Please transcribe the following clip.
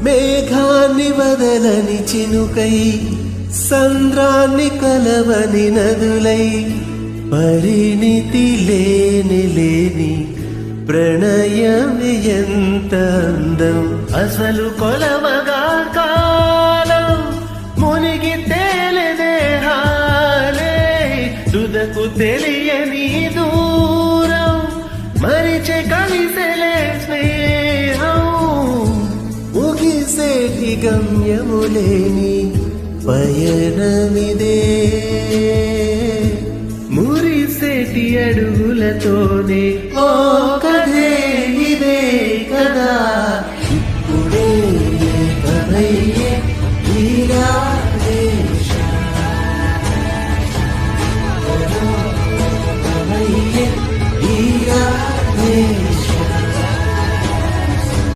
మేఘాన్ని వదలని చినుకై సంద్రాన్ని కలవని నదులై పరిణితి లేని ప్రణయమే ఎంత అందం అసలు కొలవగా కాలం మునిగి తేలిదే హాలే తుదకు తెలియని దూరం మరిచే కలిసెలే స్నేహం ముగిసేటి గమ్యములేని పయనమిదే మురిసేటి అడుగులతోనే